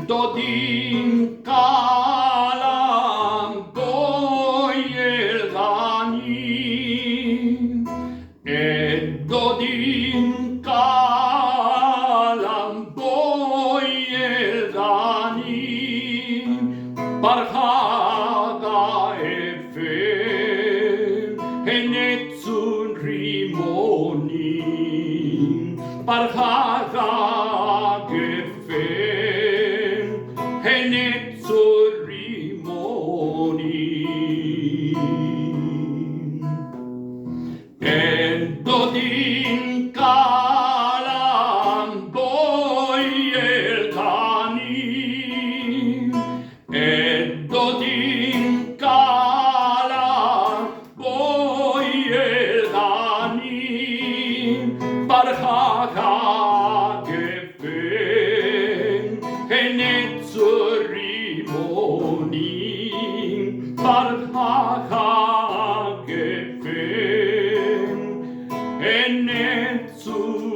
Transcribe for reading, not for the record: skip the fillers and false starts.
Dodin kalankojen lani, Dodin kalankojen lani, parhaga efer, henetsun rimoni, parhaga efer, henetsun rimoni. Dodin kalankojen lani, Dodin kalankojen lani, parhaga efer, henetsun rimoni, parhaga efer, henetsun